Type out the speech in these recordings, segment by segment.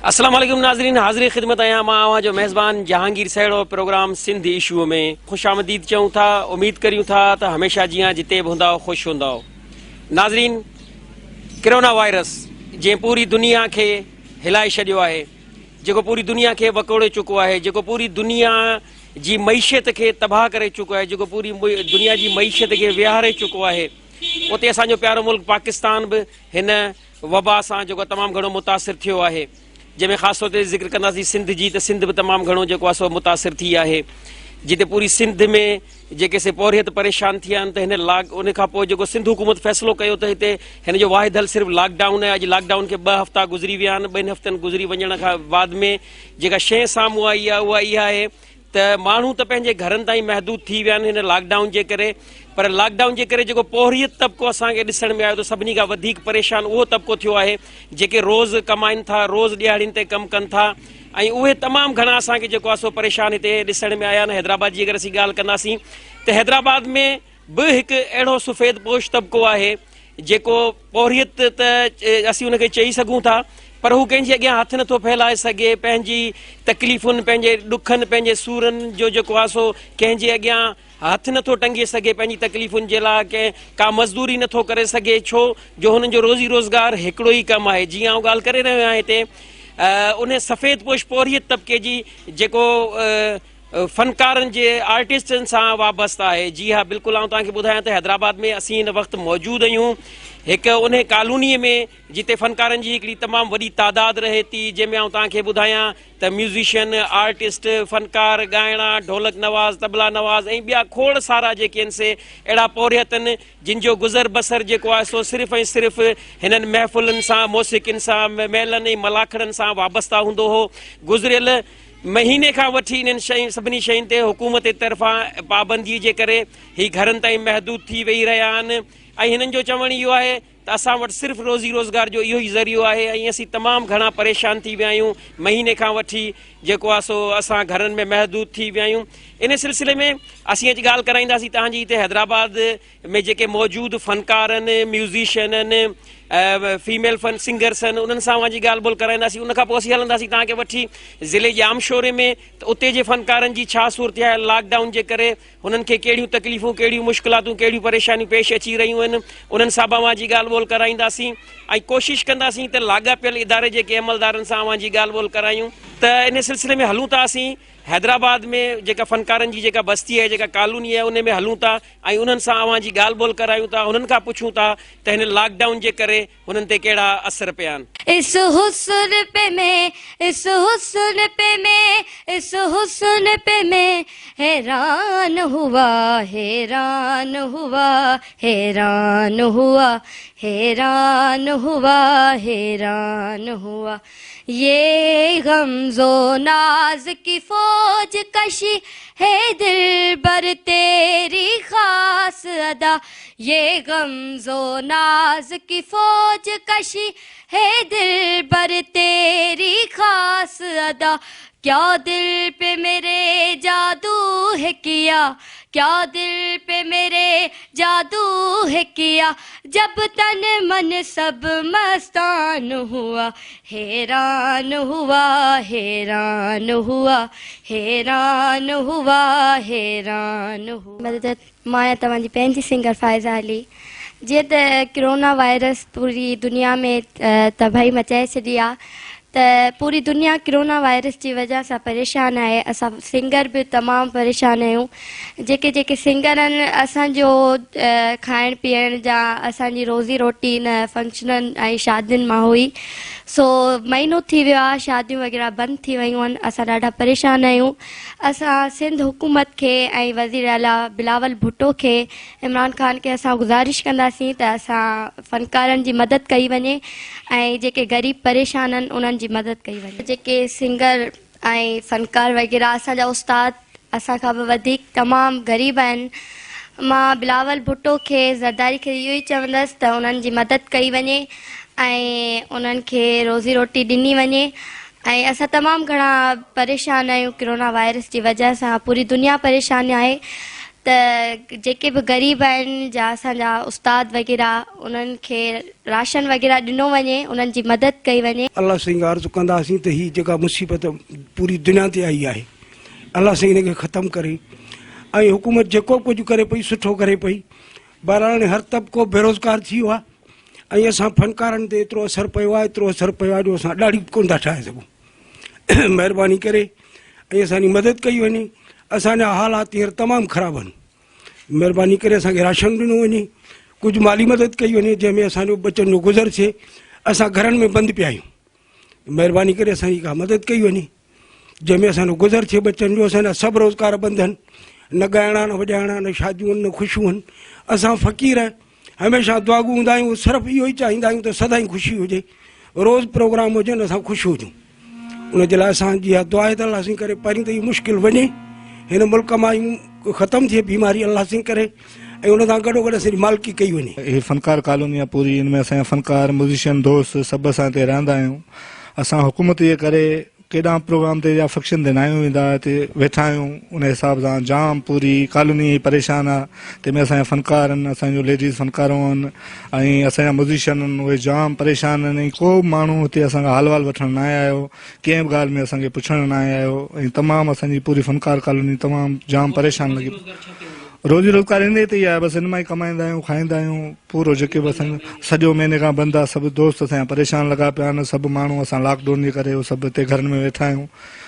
अस्सलाम वालेकुम नाज़रीन, हाज़िर ख़िदमत आहियां मां आवां जो मेज़बान जहांगीर सैड़ो प्रोग्राम सिंध इशू में ख़ुश आमदीद चऊं था। उम्मीद करियूं था त हमेशा जीअं जिते बि हूंदा ख़ुशि हूंदा। नाज़रीन, कोरोना वायरस जंहिं पूरी दुनिया खे हिलाए छॾियो आहे, जेको पूरी दुनिया खे वकोड़े चुको आहे, जेको पूरी दुनिया जी मईशत खे तबाह करे चुको आहे, जेको पूरी दुनिया जी मईशत खे विहारे चुको आहे, उते असांजो प्यारो मुल्क पाकिस्तान बि हिन वबा सां जेको तमामु घणो मुतासिर थियो आहे, जंहिंमें ख़ासि तौर ते ज़िक्र कंदासीं सिंध जी, त सिंध बि तमामु घणो जेको आहे सो मुतासिर थी आहे। जिते पूरी सिंध में जेके से पौरियत परेशान थी आहिनि, त हिन उन खां पोइ जेको सिंध हुकूमत फ़ैसिलो कयो त हिते हिन जो वाहिद हल सिर्फ़ु लॉकडाउन आहे। अॼु लॉकडाउन खे 2 हफ़्ता गुज़री विया आहिनि। 2 हफ़्तनि गुज़री वञण खां बाद में जेका शइ साम्हूं आई आहे उहा इहा आहे त माण्हू त पंहिंजे घरनि ताईं महदूद थी विया आहिनि हिन लॉकडाउन जे करे, पर लॉकडाउन जे करे जेको पौरियत तबिको असांखे ॾिसण में आयो त सभिनी खां वधीक परेशान उहो तबिको थियो आहे जेके रोज़ कमाइनि था, रोज़ ॾियाड़ियुनि ते कमु कनि था, ऐं उहे तमामु घणा असांखे जेको आहे सो परेशान हिते ॾिसण में आया आहिनि। हैदराबाद जी अगरि असीं ॻाल्हि कंदासीं त हैदराबाद में बि हिकु अहिड़ो सफ़ेद पोश तबिको आहे जेको पौरियत त असीं उनखे चई सघूं था, पर हू कंहिंजे अॻियां हथु नथो फैलाए सघे। पंहिंजी तकलीफ़ुनि, पंहिंजे ॾुखनि, पंहिंजे सूरनि जो जेको आहे सो कंहिंजे अॻियां हथु नथो टंगे सघे। पंहिंजी तकलीफ़ुनि जे लाइ का मज़दूरी नथो करे सघे, छो जो हुननि जो रोज़ी रोज़गार हिकिड़ो ई कमु आहे। जीअं आउं ॻाल्हि करे रहियो आहियां हिते उन सफ़ेद पोश पौरियत तबिके जी जेको फ़नकारनि जे आर्टिस्टनि सां वाबस्तु आहे। जी हा, बिल्कुलु आउं तव्हांखे ॿुधायां त हैदराबाद में असीं हिन वक़्तु मौजूदु आहियूं हिकु उन कॉलोनीअ में जिते फ़नकारनि जी हिकिड़ी तमामु वॾी तादाद रहे थी, जंहिंमें आउं तव्हांखे ॿुधायां त म्यूज़िशियन, आर्टिस्ट, फ़नकार, ॻाइणा, ढोलक नवाज़, तबला नवाज़ ऐं ॿिया खोड़ सारा जेके आहिनि से अहिड़ा पौरियत आहिनि जिन जो गुज़र बसर जेको आहे सो सिर्फ़ु ऐं सिर्फ़ु हिननि महफ़िलुनि सां, मौसीक़ियुनि सां, मेलनि ऐं मलाखड़नि सां वाबस्ता हूंदो हो। गुज़िरियल महीने खां वठी इन्हनि सभिनी शयुनि ते हुकूमत जे तरफ़ां पाबंदीअ जे करे ही घरनि ताईं महदूद थी वेही रहिया आहिनि, ऐं हिननि जो चवणु इहो आहे त असां वटि सिर्फ़ु रोज़ी रोज़गार जो इहो ई ज़रियो आहे, ऐं असीं तमामु घणा परेशान थी विया आहियूं। महीने खां वठी जेको आहे सो असां घरनि में महदूद थी विया आहियूं। इन सिलसिले में असीं अॼु ॻाल्हि कराईंदासीं तव्हांजी हिते हैदराबाद में जेके मौजूदु फ़नकार आहिनि, म्यूज़िशियन आहिनि, फीमेल सिंगर्स आहिनि, उन्हनि सां जी ॻाल्हि ॿोल कराईंदासीं। उनखां पोइ असीं हलंदासीं तव्हांखे वठी ज़िले जे आमशोरे में, त उते जे फ़नकारनि जी छा सूरत आहे लॉकडाउन जे करे, हुननि खे कहिड़ियूं तकलीफ़ूं, कहिड़ियूं मुश्किलातूं, कहिड़ियूं परेशानियूं पेश अची रहियूं आहिनि, उन्हनि सां जी ॻाल्हि ॿोल कराईंदासीं ऐं कोशिशि कंदासीं त लाॻापियल इदारे जेके अमलदारनि सां जी ॻाल्हि ॿोल करायूं। त इन सिलसिले में हलूं था असीं हैदराबाद में जेका फ़नकारनि जी जेका बस्ती आहे, जेका कॉलोनी आहे, उन में हलूं था ऐं उन्हनि सां जी ॻाल्हि ॿोल करायूं था, हुननि खां पुछूं था त हिन लॉकडाउन जे करे हुननि ते कहिड़ा असर पिया आहिनि। इस हुस्न पे मैं, इस हुस्न पे मैं, इस हुस्न पे मैं हैरान हुआ, हैरान हुआ, हैरान हुआ, हैरान हुआ, हैरान हुआ। ये गमज़ो नाज की फौज कशी है दिल बर तेरी खास अदा, ये गमज़ो नाज की फौज कशी है दिल बर तेरी खास अदा। क्या दिल पे मेरे जादू है किया, क्या दिल पे मेरे जादू है किया, जब तन मन सब मस्तान हुआ, हैरान हुआ, हैरान हुआ, हैरान हुआ, हैरान हुआ। मदद मां तव्हांजी पंहिंजी सिंगर फ़ाइज़ा अली। जीअं त कोरोना वायरस पूरी दुनिया में तबाही मचाए छॾी आहे, त पूरी दुनिया कोरोना वायरस जी वजह सां परेशान आहे। असां सिंगर बि तमामु परेशान आहियूं। जेके जेके सिंगर आहिनि, असांजो खाइण पीअण जा, असांजी रोज़ी रोटी न फंक्शननि ऐं शादियुनि मां हुई। सो महीनो थी वियो आहे, शादियूं वग़ैरह बंदि थी वियूं आहिनि। असां ॾाढा परेशान आहियूं। असां सिंध हुकूमत खे ऐं वज़ीर आला बिलावल भुट्टो खे, इमरान ख़ान खे असां गुज़ारिश कंदासीं त असां फ़नकारनि जी मदद कई वञे ऐं जेके ग़रीब परेशान आहिनि उन्हनि जी मदद कई वञे। जेके सिंगर ऐं फ़नकार वग़ैरह असांजा उस्ताद असांखां बि वधीक तमामु ग़रीब आहिनि। मां बिलावल भुट्टो खे, ज़रदारी खे इहो ई चवंदसि त उन्हनि जी मदद कई वञे ऐं उन्हनि खे रोज़ी रोटी ॾिनी वञे। ऐं असां तमामु घणा परेशान आहियूं कोरोना वायरस जी वजह सां, पूरी दुनिया परेशान आहे। त जेके बि ग़रीब आहिनि जा असांजा उस्ताद वग़ैरह उन्हनि खे राशन वग़ैरह ॾिनो वञे, उन्हनि जी मदद कई वञे। अल्लाह साईं अर्ज़ु कंदासीं त हीअ जेका मुसीबत पूरी दुनिया ते आई आहे, अल्लाह साईं हिनखे ख़तमु करे। ऐं हुकूमत जेको कुझु करे पई सुठो करे पई। बहरहाल हर तबिको बेरोज़गार थी वियो आहे ऐं असां फ़नकारनि ते एतिरो असरु पियो आहे, एतिरो असरु पियो आहे जो असां ॾाढी कोन था ठाहे सघूं। महिरबानी करे ऐं असांजी मदद कई वञे। असांजा हालात हींअर तमामु ख़राबु आहिनि। महिरबानी करे असांखे राशन ॾिनो वञे, कुझु माली मदद कई वञे जंहिंमें असांजो बचनि जो गुज़र थिए। असां घरनि में बंदि पिया आहियूं, महिरबानी करे असांजी का मदद कई वञे जंहिंमें असांजो गुज़र थिए बचनि जो। असांजा सभु रोज़गार बंदि आहिनि, न ॻाइणा न वॼाइणा न शादियूं आहिनि न ख़ुशियूं आहिनि। असां फ़क़ीर हमेशह दुआगू हूंदा आहियूं, सिर्फ़ु इहो ई चाहींदा आहियूं त सदाईं ख़ुशी हुजे, रोज़ प्रोग्राम हुजनि असां ख़ुशि हुजूं। उनजे लाइ असांजी इहा दुआ आहे त अल्लाह साईं करे पहिरीं त इहा मुश्किल वञे, हिन मुल्क मां ख़तमु थिए बीमारी अल्लाह साईं करे, ऐं उन सां गॾोगॾु असांजी मालिकी कई वञे। हीअ फ़नकार कॉलोनी आहे पूरी, हिन में असांजा फ़नकार म्यूज़िशियन दोस्त सभु असां हिते रहंदा आहियूं। असां हुकूमत जे करे केॾा प्रोग्राम ते या फंक्शन ते न आहियूं वेंदा, हिते वेठा आहियूं। उन हिसाब सां जाम पूरी कॉलोनी परेशान आहे। तंहिंमें असांजा फ़नकार आहिनि, असांजो लेडीज़ फ़नकारूं आहिनि ऐं असांजा म्यूज़िशियन आहिनि, उहे जाम परेशान आहिनि। ऐं को बि माण्हू हिते असांखां हाल वाल वठणु न आयो, कंहिं बि ॻाल्हि में असांखे पुछणु न आयो। ऐं तमामु असांजी पूरी फ़नकार कॉलोनी तमामु जाम परेशान लॻी। रोज़ी रोज़गार इन ते ई आहे, बसि हिन मां ई कमाईंदा आहियूं, खाईंदा आहियूं। पूरो जेके बि असांजो सॼो महीने खां बंदि आहे। सभु दोस्त असांजा परेशान लॻा पिया आहिनि। सभु माण्हू असां लॉकडाउन जे करे सभु हिते घरनि में वेठा आहियूं।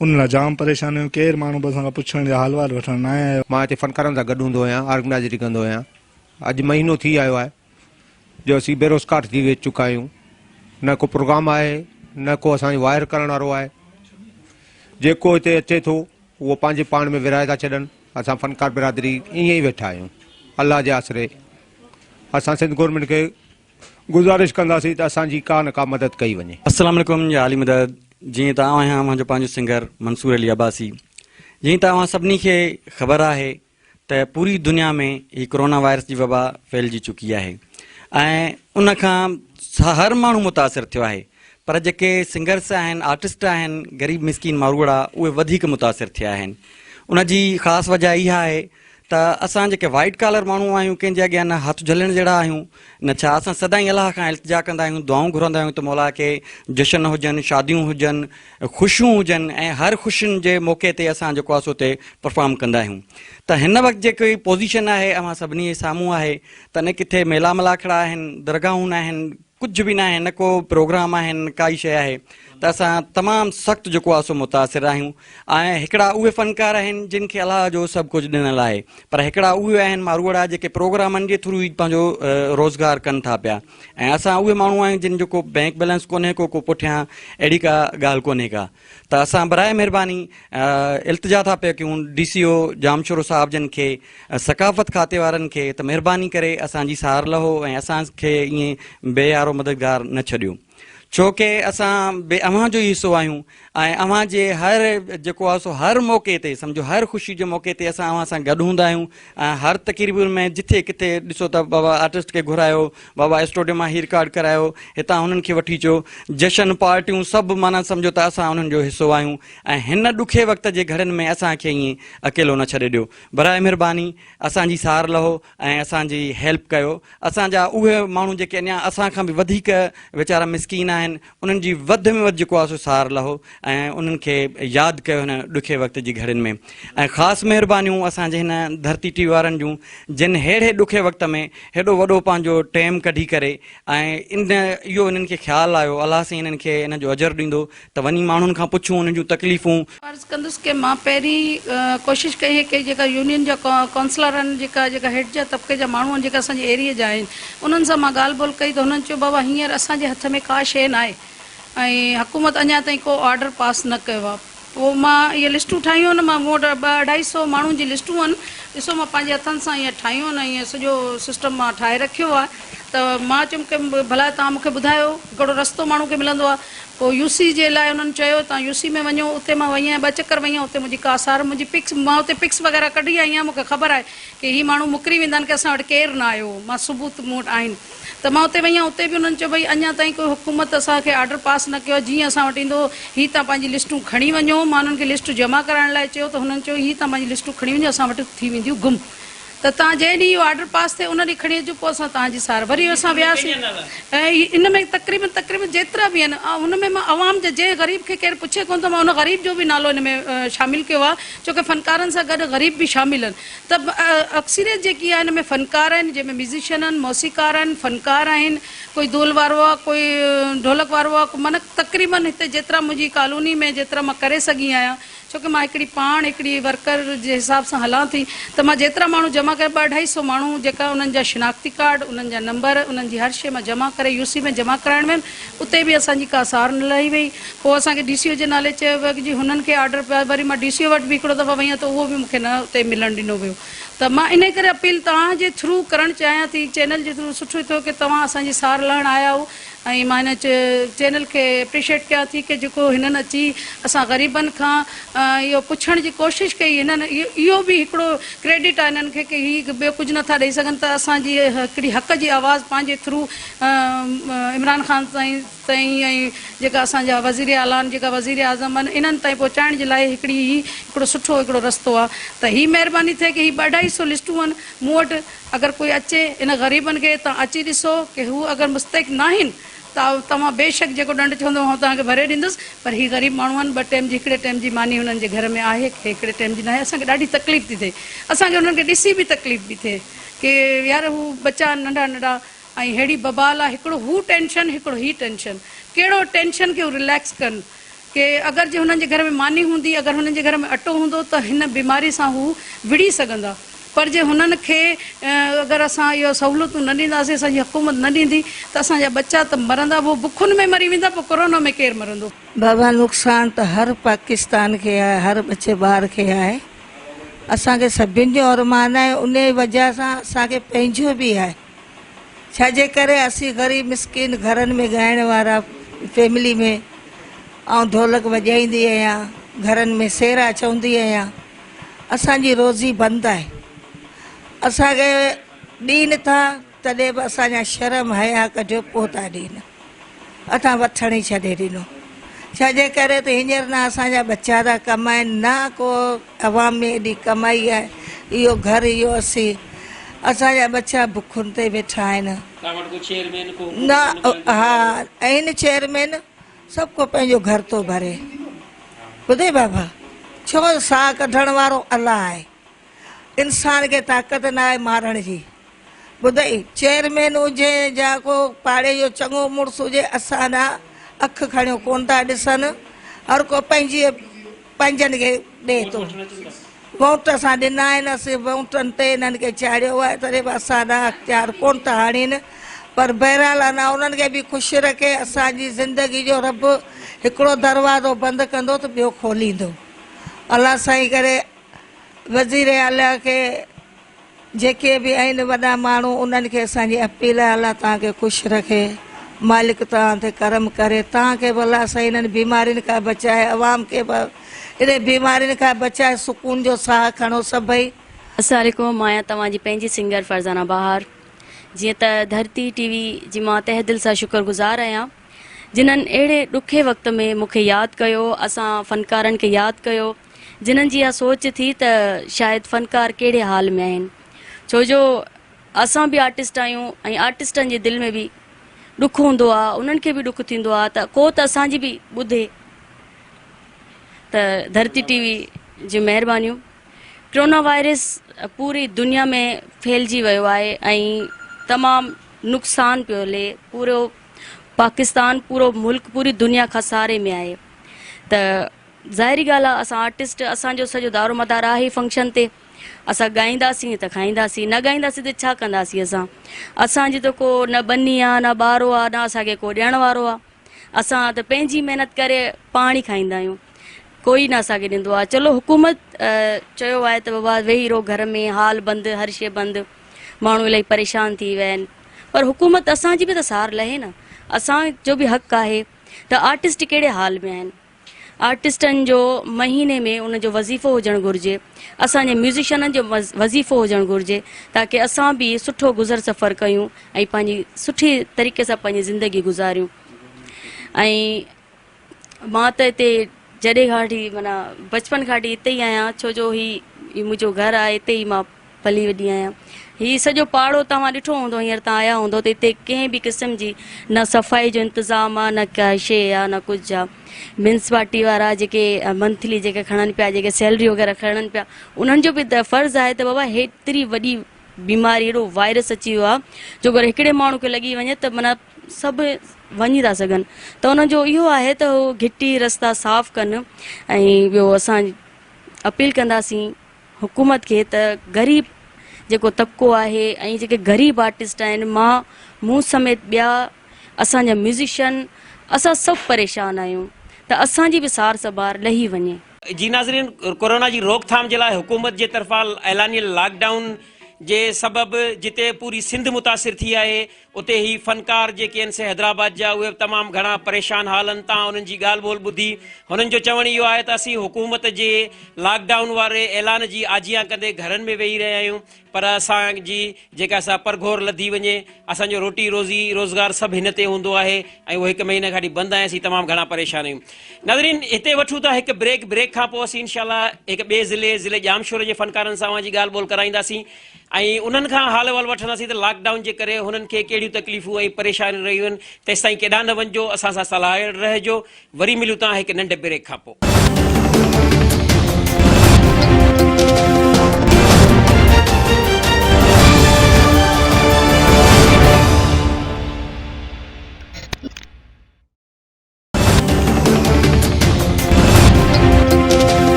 उन लाइ जाम परेशान आहियूं। केरु माण्हू बि असांखां पुछण जा हाल वाल वठणु न आयो। मां हिते फ़नकारनि सां गॾु हूंदो आहियां, ऑर्गनाइज़री कंदो आहियां। अॼु महीनो थी आयो आहे जो असीं बेरोज़गार थी वे चुका आहियूं। न को प्रोग्राम आहे, न को असांजो वायर करण वारो आहे। जेको हिते अचे थो उहो पंहिंजे पाण में विराए था छॾनि। असां फ़नकार बिरादरी ईअं ई वेठा आहियूं। अल्लाह जे आसरे असां सिंध गवर्नमेंट खे गुज़ारिश कंदासीं त असांजी का न का मदद कई वञे। अस्सलाम वालेकुम या आली मदद। जीअं त आहियां मुंहिंजो पंहिंजो सिंगर मंसूर अली अब्बासी। जीअं त अव्हां सभिनी खे ख़बर आहे त पूरी दुनिया में ही कोरोना वायरस जी वबा फैलिजी चुकी आहे ऐं उन खां हर माण्हू मुतासिर थियो आहे। पर जेके सिंगर्स आहिनि, आर्टिस्ट आहिनि, ग़रीब मिसकीन मारूड़ा, उहे वधीक मुतासिर थिया आहिनि। उन जी ख़ासि वजह इहा आहे त असां जेके वाइट कॉलर माण्हू आहियूं, कंहिंजे अॻियां न हथु झलण जहिड़ा आहियूं न छा। असां सदाईं अलाह खां इल्तिजा कंदा आहियूं, दुआऊं घुरंदा आहियूं त मौला खे जशन हुजनि, शादियूं हुजनि, ख़ुशियूं हुजनि ऐं हर ख़ुशियुनि जे मौक़े ते असां जेको आहे सो उते परफॉर्म कंदा आहियूं। त हिन वक़्तु जेकी पोज़ीशन आहे अव्हां सभिनी जे साम्हूं आहे त न किथे मेला मलाखड़ा आहिनि, दरगाहूं न आहिनि, कुझु बि न आहे, न को प्रोग्राम आहिनि, न काई शइ आहे। त असां तमामु सख़्तु जेको आहे सो मुतासिर आहियूं। ऐं हिकिड़ा उहे फ़नकार आहिनि जिन खे अलाह जो सभु कुझु ॾिनल आहे, पर हिकिड़ा उहे आहिनि मारूड़ा जेके प्रोग्रामनि जे थ्रू ई पंहिंजो रोज़गार कनि था पिया। ऐं असां उहे माण्हू आहियूं जिन जो को बैंक बैलेंस कोन्हे, को पुठियां अहिड़ी का ॻाल्हि कोन्हे का। त असां बराए महिरबानी इल्तिजा था पिया कयूं DCO जामशोरो साहिब जन खे, सकाफ़त खाते वारनि खे त महिरबानी करे असांजी सार लहो ऐं असांखे ईअं बेयारो मददगार न छॾियो। छो कि असां अव्हां जो ई हिसो आहियूं ऐं अव्हां जे हर जेको आहे सो हर मौक़े ते, सम्झो हर ख़ुशी जे मौक़े ते असां अव्हां सां गॾु हूंदा आहियूं। ऐं हर तक़रीबुनि में जिथे किथे ॾिसो त बाबा आर्टिस्ट खे घुरायो, बाबा स्टूडियो मां ही रिकॉर्ड करायो, हितां हुननि खे वठी अचो, जशन पार्टियूं सभु माना सम्झो त असां उन्हनि जो हिसो आहियूं। ऐं हिन ॾुखे वक़्त जे घड़ियुनि में असांखे ईअं अकेलो न छॾे ॾियो। बराए महिरबानी असांजी सार लहो ऐं असांजी हेल्प कयो। असांजा उहे माण्हू जेके अञा असांखां बि वधीक वीचारा मिसकीन आहिनि, उन्हनि जी वधि में वधि जेको आहे सो सार लहो ऐं उन्हनि खे यादि कयो हिन ॾुखे वक़्त जी घड़ियुनि में। ऐं ख़ासि महिरबानियूं असांजे हिन धरती टीवी वारनि जूं जिन अहिड़े ॾुखे वक़्त में हेॾो वॾो पंहिंजो टाइम कढी करे ऐं इहो इन्हनि खे ख़्यालु आयो। अलाह साईं इन्हनि खे इन जो अजर ॾींदो त वञी माण्हुनि खां पुछूं उन्हनि जूं तकलीफ़ूं। अर्ज़ु कंदुसि की मां पहिरीं कोशिशि कई है कि जेका यूनियन जा काउंसलर आहिनि, जेका हेड जा तबिके जा माण्हू आहिनि, जेका असांजे एरिया जा आहिनि, उन्हनि सां मां ॻाल्हि ॿोल कई त हुननि चयो बाबा हींअर असांजे हथ में का शइ न आहे ऐं हुकूमत अञा ताईं को ऑर्डर पास न कयो आहे। पोइ मां इहे लिस्टूं ठाहियूं आहिनि, मां मूं वटि 200-250 माण्हुनि जी लिस्टूं आहिनि। ॾिसो मां पंहिंजे हथनि सां ईअं ठाहियूं आहिनि, ईअं सॼो सिस्टम मां ठाहे रखियो आहे। त मां चयुमि की भला तव्हां मूंखे ॿुधायो हिकिड़ो रस्तो माण्हू खे मिलंदो आहे। पोइ UC जे लाइ उन्हनि चयो तव्हां UC में वञो। उते मां वई आहियां, 2 चकर वई आहियां। उते मुंहिंजी का सार, मुंहिंजी पिक्स, मां उते पिक्स वग़ैरह कढी आई आहियां। मूंखे ख़बर आहे की हीअ माण्हू मुकरी वेंदा आहिनि की असां वटि केरु न आयो। मां सबूत मूं वटि आहिनि। त मां उते वई आहियां। उते बि उन्हनि चयो भई अञा ताईं कोई हुकूमत असांखे ऑर्डर पास न कयो आहे। जीअं असां वटि ईंदो हीअ तव्हां पंहिंजी लिस्टूं खणी वञो। मां उन्हनि खे लिस्टूं जमा कराइण लाइ चयो त हुननि चयो हीअ तव्हां पंहिंजी लिस्टूं खणी वञो, असां वटि थी वेंदियूं गुम। त तव्हां जंहिं ॾींहुं इहो ऑर्डर पास थिए उन ॾींहुं खणी अचो, पोइ असां तव्हांजी सार वरी असां वियासीं। ऐं इन में तक़रीबन जेतिरा बि आहिनि हुन में मां आवाम जे जंहिं ग़रीब खे केरु पुछे कोन थो, मां उन ग़रीब जो बि नालो हिन में शामिलु कयो आहे, छोकी फ़नकारनि सां गॾु ग़रीब बि शामिलु आहिनि। त अक्सरियत जेकी आहे हिन में फ़नकार आहिनि, जंहिंमें म्यूज़िशियन आहिनि, मौसीकार आहिनि, फ़नकार आहिनि, कोई दूल वारो आहे, कोई ढोलक वारो आहे, माना तक़रीबन हिते जेतिरा मुंहिंजी कॉलोनी में जेतिरा मां करे सघी आहियां, छोकी मां हिकिड़ी वर्कर जे हिसाब सां हलां थी, त मां जेतिरा माण्हू जमा करे 200-250 माण्हू जेका उन्हनि जा शिनाख्ती कार्ड, उन्हनि जा नंबर, उन्हनि जी हर शइ मां जमा करे यूसी में जमा कराइण में, उते बि असांजी का सार न लही वई। पोइ असांखे DCO जे नाले चयो वियो कि जी हुननि खे ऑर्डर पिया, वरी मां DCO वटि बि हिकिड़ो दफ़ा वई आहियां त उहो बि मूंखे न उते मिलणु ॾिनो वियो। त मां इन करे अपील तव्हांजे थ्रू करणु चाहियां थी, चैनल जे थ्रू, सुठो थियो कि तव्हां असांजी सार लहणु आया हो। ऐं मां हिन चैनल खे एप्रिशिएट कयां थी कि जेको हिननि अची असां ग़रीबनि खां इहो पुछण जी कोशिशि कई, हिननि इहो बि हिकिड़ो क्रेडिट आहे हिननि खे कि हीअ ॿियो कुझु नथा ॾेई सघनि, त असांजी हिकिड़ी हक़ जी आवाज़ पंहिंजे थ्रू इमरान ख़ान ताईं ऐं जेका असांजा वज़ीर आलान, जेका वज़ीर आज़म आहिनि, इन्हनि ताईं पहुचाइण जे लाइ हिकिड़ो सुठो हिकिड़ो रस्तो आहे। त हीअ महिरबानी थिए कि हीअ 250 लिस्टूं आहिनि मूं वटि, अगरि कोई अचे इन ग़रीबनि खे तव्हां अची ॾिसो कि हू अगरि मुस्तैक न आहिनि त तव्हां बेशक जेको ॾंड चवंदो उहो तव्हांखे भरे ॾींदुसि, पर हीअ ग़रीब माण्हू आहिनि, 2 टाइम जी, हिकिड़े टाइम जी मानी हुननि जे घर में आहे, हिकिड़े टाइम जी न आहे। असांखे ॾाढी तकलीफ़ थी थिए, असांखे हुननि खे ॾिसी बि तकलीफ़ थी थिए कि यार हू बच्चा नंढा नंढा ऐं अहिड़ी बबाल आहे, हिकिड़ो हू टेंशन, हिकिड़ो ही टेंशन, कहिड़ो टेंशन खे हू रिलैक्स कनि कि अगरि जे हुननि जे घर में मानी हूंदी, अगरि हुननि जे घर में अटो हूंदो त हिन बीमारी सां हू विड़ी सघंदा। पर जे हुननि खे अगरि असां इहो सहूलियतूं न ॾींदासीं, असांजी हुकूमत न ॾींदी, त असांजा बच्चा त मरंदा, वो बुखुनि में मरी वेंदा, पोइ कोरोना में केरु मरंदो। बाबा नुक़सान त हर पाकिस्तान खे आहे, हर बचे ॿार खे आहे। असांखे सभिनि जो अरमान आहे, उन वजह सां असांखे पंहिंजो बि आहे। छाजे करे असीं ग़रीब मिसकिन घरनि में ॻाइण वारा फैमिली में, ऐं ढोलक वॼाईंदी आहियां, घरनि में सेरा चवंदी आहियां, असांजी रोज़ी बंदि आहे। असांखे ॾीन था तॾहिं बि असांजा शर्म हया कढियो पोइ था ॾीन, असां वठण ई छॾे ॾिनो। छाजे करे त हींअर न असांजा बच्चा था कमाइनि, न को अवाम में एॾी कमाई आहे, इहो घर इहो असांजा बच्चा बुखुनि ते वेठा आहिनि। न हा आहिनि चेयरमैन, सभु को पंहिंजो घर थो भरे। ॿुधे बाबा, छो साह कढण वारो अलाह आहे, इंसान खे ताक़त न आहे मारण जी। ॿुधई, चेयरमैन हुजे या को पाड़े जो चङो मुड़ुसु हुजे, असां न अखि खणियो कोन था ॾिसनि, हर को पंहिंजनि खे ॾे थो। वोट असां ॾिना आहिनि, असीं वोटनि ते हिननि खे चाढ़ियो आहे, तॾहिं बि असां न अख़्तियार कोन था आणीनि, पर बहरहाल अञा उन्हनि खे बि ख़ुशि रखे। असांजी ज़िंदगी जो रब हिकिड़ो दरवाज़ो बंदि कंदो त ॿियो खोलींदो। अलाह साईं करे वज़ीर आला खे, जेके बि आहिनि वॾा माण्हू, उन्हनि खे असांजी अपील आहे, अलाह तव्हांखे ख़ुशि रखे, मालिक तव्हां ते करम करे, तव्हांखे बि अलाह साईं इन्हनि बीमारियुनि खां बचाए, अवाम खे बि इन बीमारियुनि खां बचाए, सुकून जो साह खणो सभई। अस्सलाम वालेकुम, मां आहियां तव्हांजी पंहिंजी सिंगर फरज़ाना बहार। जीअं त धरती TV जी मां तहे दिलि सां शुक्रगुज़ार आहियां, जिन्हनि अहिड़े ॾुखे वक़्त में मूंखे यादि कयो, असां फ़नकारनि खे यादि कयो, जिन्हनि जी इहा सोच थी त शायदि फ़नकार कहिड़े हाल में आहिनि, छो जो असां बि आर्टिस्ट आहियूं ऐं आर्टिस्टनि जे दिलि में बि ॾुखु हूंदो आहे, उन्हनि खे बि ॾुखु थींदो आहे, त को त असांजी बि ॿुधे। त धरती TV जी महिरबानियूं। कोरोना वायरस पूरी दुनिया में फैलिजी वियो आहे ऐं तमामु नुक़सान पियो हले, पूरो पाकिस्तान, पूरो मुल्क, पूरी दुनिया खसारे में आहे। त ज़ाहिरी ॻाल्हि आहे, असां आर्टिस्ट, असांजो सॼो दारो मदार आहे ई फंक्शन ते। असां ॻाईंदासीं त खाईंदासीं, न ॻाईंदासीं त छा कंदासीं असांजी त को न बनी आहे, न ॿारो आहे, न असांखे को ॾियण वारो आहे। असां त पंहिंजी महिनत करे पाणी खाईंदा आहियूं, कोई न असांखे ॾींदो आहे। चलो हुकूमत चयो आहे त बाबा वेही रहो घर में, हाल बंदि, हर शइ बंदि, माण्हू इलाही परेशान थी विया आहिनि, पर हुकूमत असांजी बि त सार लहे न, असांजो बि हक़ आहे। त आर्टिस्ट कहिड़े हाल में आहिनि, आर्टिस्टनि जो महीने में उनजो वज़ीफ़ो हुजणु घुरिजे, असांजे म्यूज़िशियननि जो वज़ीफ़ो हुजणु घुरिजे, ताकी असां बि सुठो गुज़र सफ़र कयूं ऐं पंहिंजी सुठी तरीक़े सां पंहिंजी ज़िंदगी गुज़ारियूं। ऐं मां त हिते जॾहिं खां वठी माना बचपन खां वठी हिते ई आहियां, छो जो ही मुंहिंजो घरु आहे, हिते ई मां पली वॾी आहियां। हीउ सॼो पाड़ो तव्हां ॾिठो हूंदो, हींअर तव्हां आया हूंदो त हिते कंहिं बि क़िस्म जी न सफ़ाई जो इंतज़ाम आहे, न का शइ आहे, न कुझु आहे। म्यूनसिपालिटी वारा जेके मंथली जेके खणनि पिया, जेके सैलरी वग़ैरह खणनि पिया, उन्हनि जो बि त फ़र्ज़ु आहे त बाबा हेतिरी वॾी बीमारी, अहिड़ो वायरस अची वियो आहे जो अगरि हिकिड़े माण्हू खे लॻी वञे त माना सभु वञी था सघनि। त उनजो इहो आहे त उहो घिटी रस्ता साफ़ कनि। ऐं ॿियो असां अपील कंदासीं हुकूमत खे त ग़रीब जेको तबिको आहे ऐं जेके ग़रीब आर्टिस्ट आहिनि, मूं समेत ॿिया असांजा म्यूज़िशियन, असां सभु परेशान आहियूं त असांजी बि सार संभार लही वञे। जी नाज़रीन, कोरोना जी रोकथाम जे लाइ हुकूमत जे तरफ़ां ऐलानियल लॉकडाउन जे सबबि जिते पूरी सिंध मुतासिर थी आहे, उते ही फ़नकार जेके आहिनि से हैदराबाद जा, उहे तमामु घणा परेशान हाल आहिनि। तव्हां उन्हनि जी ॻाल्हि ॿोल ॿुधी, हुननि जो चवणु इहो आहे त असीं हुकूमत जे लॉकडाउन वारे ऐलान जी आजियां कंदे घरनि में वेही रहिया आहियूं, पर असांजी जेका असां परघोर लधी वञे, असांजो रोटी रोज़ी रोज़गार सभु हिन ते हूंदो आहे ऐं उहो 1 महीने खां बंदि आहे। असीं तमामु घणा परेशान आहियूं। नाज़रीन, हिते वठूं था हिकु ब्रेक खां पोइ असीं इनशाला हिकु ॿिए ज़िले जामशोर जे फ़नकारनि सां जी ॻाल्हि ॿोल कराईंदासीं ऐं उन्हनि खां हाल अहिवाल वठंदासीं त लॉकडाउन जे करे हुननि खे कहिड़ियूं तकलीफ़ूं ऐं परेशानियूं रहियूं आहिनि। तेसि ताईं केॾांहुं न वञिजो, असां सां सलाह रहिजो। वरी मिलूं था हिकु नंढे ब्रेक खां पोइ।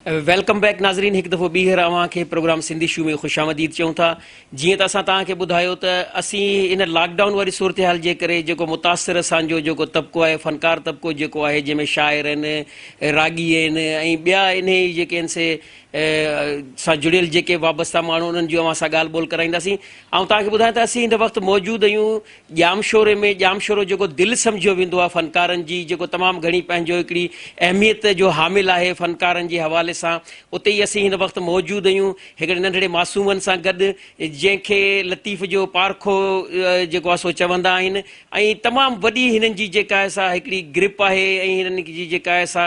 वेलकम बैक नाज़रीन, हिकु दफ़ो ॿीहर अव्हांखे प्रोग्राम सिंधी शू में ख़ुशि आमदीद चऊं था। जीअं त असां तव्हांखे ॿुधायो त असीं इन लॉकडाउन वारी सूरत हाल जे करे जेको मुतासिर असांजो जेको तबिको आहे, फ़नकार तबिको जेको आहे, जंहिंमें शाइर आहिनि, रागी आहिनि ऐं ॿिया इन जेके आहिनि से सां जुड़ियल जेके वाबस्ता माण्हू, उन्हनि जो असां ॻाल्हि ॿोल कराईंदासीं। ऐं तव्हांखे ॿुधायां त असीं हिन वक़्तु मौजूदु आहियूं जामशोरे में। जामशोरो जेको दिलि सम्झियो वेंदो आहे फ़नकारनि जी, जेको तमामु घणी पंहिंजो हिकिड़ी अहमियत जो हामिल आहे फ़नकारनि जे हवाले सां, उते ई असीं हिन वक़्तु मौजूदु आहियूं हिकिड़े नंढड़े मासूमनि सां गॾु, जंहिंखे लतीफ़ जो पारखो जेको आहे सो चवंदा आहिनि। ऐं तमामु वॾी हिननि जी जेका आहे सा हिकिड़ी ग्रिप आहे ऐं हिननि जी जेका आहे सा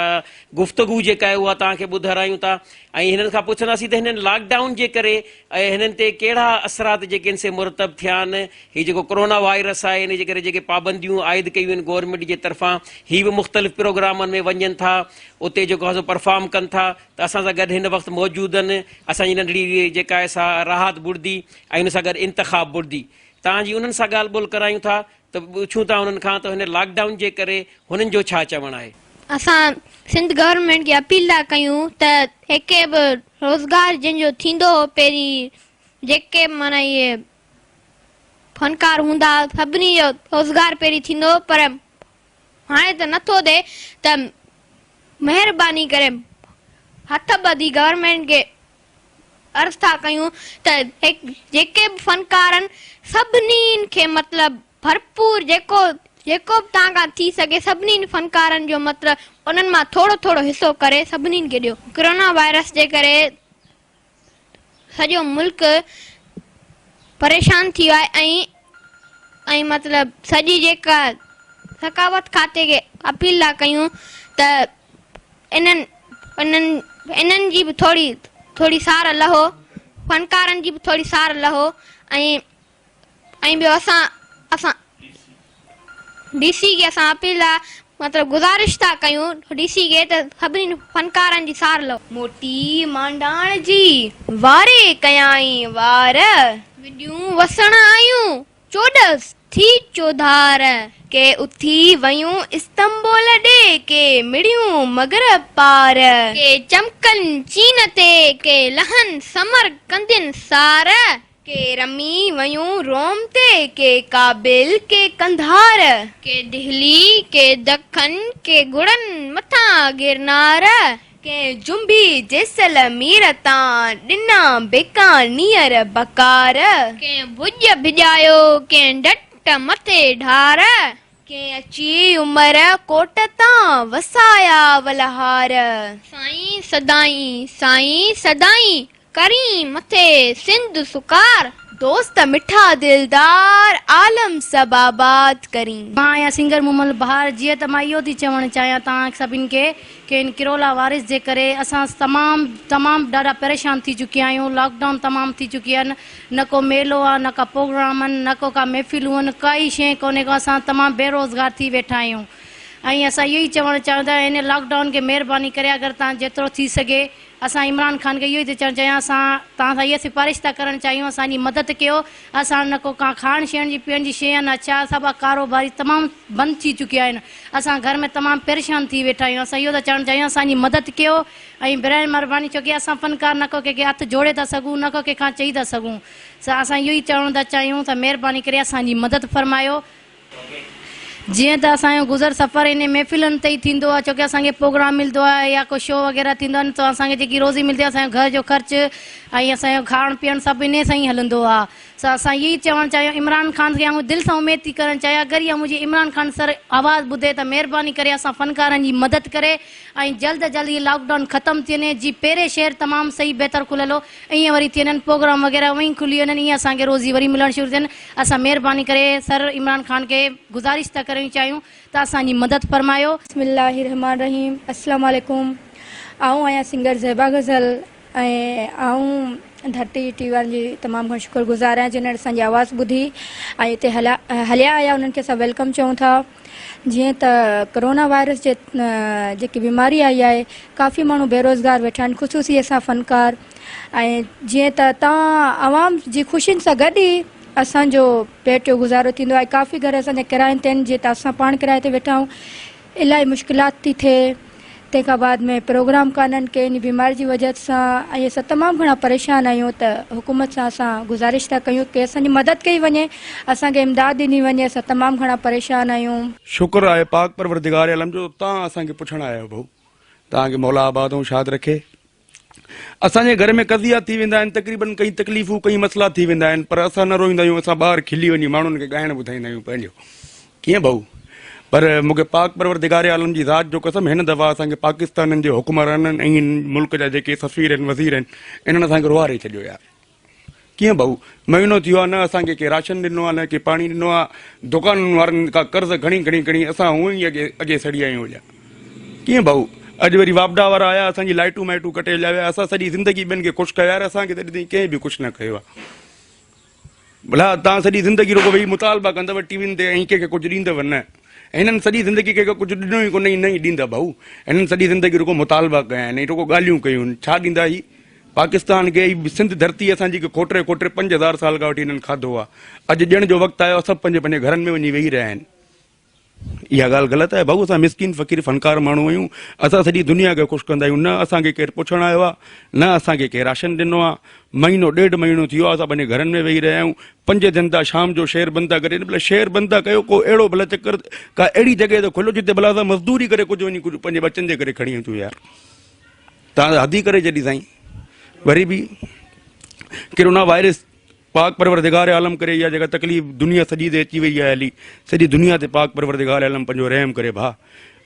गुफ़्तगू जेका आहे उहा तव्हांखे ॿुधारायूं था। ऐं हिननि खां पुछंदासीं त हिननि लॉकडाउन जे करे हिननि ते कहिड़ा असरात जेके आहिनि से मुरतब थिया आहिनि। हीउ जेको कोरोना वायरस आहे, इन जे करे जेके पाबंदियूं आइद कयूं आहिनि गवर्नमेंट जे तरफ़ां, हीअ बि मुख़्तलिफ़ प्रोग्रामनि में वञनि था, उते जेको आहे सो परफॉर्म कनि था। त असां सां गॾु हिन वक़्तु मौजूदु आहिनि असांजी नंढड़ी जेका आहे सा राहत बुर्दी ऐं हुन सां गॾु इंतिख़ाब बुर्दी। तव्हांजी उन्हनि सां ॻाल्हि ॿोल करायूं था त पुछूं था उन्हनि खां त हिन लॉकडाउन जे करे हुननि जो छा चवणु आहे। असां सिंध गवर्नमेंट खे अपील था कयूं त हिकु बि रोज़गार जंहिंजो थींदो हो, पहिरीं जेके माना इहे फ़नकार हूंदा सभिनी जो रोज़गार पहिरीं थींदो, पर हाणे त नथो थिए। त महिरबानी करे हथ ॿधी गवर्नमेंट खे अर्ज़ु था कयूं त जेके बि फ़नकार आहिनि सभिनी खे मतिलबु भरपूर जेको बि तव्हां खां थी सघे सभिनी फ़नकारनि जो मतिलबु उन्हनि मां थोरो थोरो हिसो करे सभिनी खे ॾियो। कोरोना वायरस जे करे सॼो मुल्क परेशान थी वियो आहे ऐं मतिलबु सॼी जेका सकावत खाते खे अपील था कयूं त इन्हनि जी बि थोरी सार लहो, फ़नकारनि जी बि थोरी सार लहो। ऐं ॿियो असां डीसी खे असां अपील मतिलबु गुज़ारिश था कयूं डीसी खे त सभिनी फ़नकारनि जी सार लहो। मोटी मांडाण जी वारे कयाई वार, विडियूं वसण आयूं चोॾस थी चोधार, के उथी वयूं इस्तंबोल ॾे, के मिड़ियूं मगरब पार, के चमकन चीन ते, के लहन समर कंदिन सार, के रमी वयूं रोम ते, के काबिल के कंधार, के दिल्ली के दखन, के गुड़न मथा गिरनार, के जुंबी जैसलमेर तां ॾिना बेकानियर बकार, के भुज भिॼायो, के डट मथे ढार, के अची उमर कोट तां वसाया वलहार, साईं सदाई करी मथे सिंध सुकार, दोस्त मिठा दिलदार आलम सब आबाद करी। मां आहियां सिंगर मुमल बहार। जीअं त मां इहो थी चवणु चाहियां तव्हां सभिनि खे कि इन कोरोना वायरस जे करे असां तमामु ॾाढा परेशान थी चुकिया आहियूं। लॉकडाउन तमामु थी चुकी आहिनि, न को मेलो आहे, न का प्रोग्राम आहिनि, न को का महफ़िलूं आहिनि, काई शइ कोन्हे को। असां तमामु बेरोज़गार थी वेठा आहियूं। ऐं असां इहो ई चवणु चाहींदा आहियूं इन लॉकडाउन खे महिरबानी करे अगरि तव्हां जेतिरो थी सघे, असां इमरान ख़ान खे इहो ई थी चवणु चाहियां, असां तव्हां सां इहा सिफ़ारिश था करणु चाहियूं, असांजी मदद कयो। असां न को का खाइण शइण जी पीअण जी शइ आहे, न छा, सभु कारोबारी तमामु बंदि थी चुकिया आहिनि। असां घर में तमामु परेशान थी वेठा आहियूं। असां इहो था चवणु चाहियूं असांजी मदद कयो ऐं बिराए महिरबानी, छोकी असां फ़नकार न को कंहिंखे हथु जोड़े था सघूं, न को कंहिंखां चई था सघूं। असां इहो ई चवणु था चाहियूं त महिरबानी करे असांजी मदद फरमायो। जीअं त असांजो गुज़र सफ़र इन महफ़िलनि ते ई थींदो आहे, छोकी असांखे प्रोग्राम मिलंदो आहे या को शो वग़ैरह थींदो आहे, त असांखे जेकी रोज़ी मिलंदी आहे असांजो घर जो ख़र्चु ऐं असांजो खाइण पीअण सभु इन सां ई हलंदो आहे। असां इहो ई चवणु चाहियूं इमरान ख़ान खे, ऐं दिलि सां उमेद थी करणु चाहियां अगरि इहा मुंहिंजी इमरान ख़ान सर आवाज़ु ॿुधे त महिरबानी करे असां फ़नकारनि जी मदद करे ऐं जल्द जल्द इहे लॉकडाउन ख़तमु थी वञे। जी पहिरें शहर तमामु सही बहितर खुलियल हो, ईअं वरी थी वञनि प्रोग्राम वग़ैरह वहीं खुली वञनि, ईअं असांखे रोज़ी वरी मिलणु शुरू थियनि। असां महिरबानी करे सर इमरान ख़ान खे गुज़ारिश था करणु चाहियूं त असांजी मदद फरमायो। बिस्मिल्लाहिर्रहमानिर्रहीम। अस्सलाम वालेकुम। आऊं आहियां सिंगर ज़ेबा गज़ल ऐं आऊं धरती टीवन जी तमामु घणो शुक्रगुज़ार आहियां जिन्हनि असांजी आवाज़ु ॿुधी ऐं हिते हलिया आया, उन्हनि खे असां वेलकम चऊं था। जीअं त कोरोना वायरस जे जेकी बीमारी आई आहे, काफ़ी माण्हू बेरोज़गार वेठा आहिनि, ख़ुशूसी असां फ़नकार। ऐं जीअं त तव्हां आवाम जी ख़ुशियुनि सां गॾु ई असांजो पेट जो गुज़ारो थींदो आहे। काफ़ी घर असांजे किरायनि ते आहिनि, जीअं त असां पाण किराए ते वेठा आहियूं, इलाही मुश्किलात थी थिए। तंहिंखां बाद में प्रोग्राम कान्हनि के इन बीमारी जी वजह सां, ऐं असां तमामु घणा परेशान आहियूं। त हुकूमत सां असां गुज़ारिश था कयूं की असांजी मदद कई वञे, असांखे इमदाद ॾिनी वञे। असां तमामु घणा परेशान आहियूं। शुक्र आहे पाक परवरदिगार आलम जो, तव्हां असांखे पुछणु आयो भाऊ, तव्हांखे मौला आबाद ऐं शाद रखे। असांजे घर में कज़िया थी वेंदा आहिनि, तक़रीबन कई तकलीफ़ूं कई मसइला थी वेंदा आहिनि, पर असां न रोईंदा आहियूं। असां ॿाहिरि खिली वञी माण्हुनि खे ॻाइणु ॿुधाईंदा आहियूं पंहिंजो, कीअं भाऊ। पर मूंखे पाक परवरदिगार आलम जी ज़ात जो कसम, हिन दफ़ा असांखे पाकिस्ताननि जे हुकुमराननि ऐं मुल्क जा जेके सफ़ीर आहिनि, वज़ीर आहिनि, इन्हनि असांखे रुआरे छॾियो यार। कीअं भाऊ, महीनो थियो आहे, न असांखे के राशन ॾिनो आहे, न के पाणी ॾिनो आहे। दुकानुनि वारनि खां कर्ज़ खणी असां हूअं ई अॻे सड़ी आहियूं हुया। कीअं भाऊ, अॼु वरी वापडा वारा आया, असांजी लाइटूं माइटूं कटे हलिया विया। असां सॼी ज़िंदगी ॿियनि खे ख़ुशि कयो यार, असांखे तॾहिं ताईं कंहिं बि कुझु न कयो आहे। भला तव्हां सॼी ज़िंदगी रुगो वेही मुतालबा कंदव टीवियुनि ते ऐं कंहिंखे कुझु ॾींदव न। हिननि सॼी ज़िंदगी कंहिंखे कुझु ॾिनो ई कोन्हे, न ई ॾींदा भाऊ। हिननि सॼी ज़िंदगी रुगो मुतालबा कया आहिनि, रुगो ॻाल्हियूं कयूं आहिनि। छा ॾींदा ही पाकिस्तान खे? सिंध धरती असांजी खोटरे 5000 साल खां वठी हिननि खाधो आहे। अॼु ॾियण जो वक़्तु आयो, सभु पंहिंजे पंहिंजे घरनि में वञी वेही रहिया आहिनि। इहा ॻाल्हि ग़लति आहे भाऊ। असां मिसकिन फ़क़ीर फ़नकार माण्हू आहियूं, असां सॼी दुनिया खे ख़ुशि कंदा आहियूं। न असांखे केरु पुछणु आयो आहे, न असांखे केरु राशन ॾिनो आहे। महीनो ॾेढ महीनो थी वियो आहे, असां पंहिंजे घरनि में वेही रहिया आहियूं। 5 दिन था शाम जो शहर बंदि था करे, भला शहर बंदि था कयो, को अहिड़ो भला चकर का अहिड़ी जॻह ते खोलियो जिते भला असां मज़दूरी करे कुझु वञी कुझु पंहिंजे बचनि जे करे खणी अचूं यार। तव्हां हदी करे जॾहिं साईं। वरी बि कोरोना वायरस पाक परवरदिगार आलम करे इहा जेका तकलीफ़ दुनिया सॼी ते अची वई आहे हली, सॼी दुनिया ते पाक परवरदिगार आलम पंहिंजो रहम करे भाउ।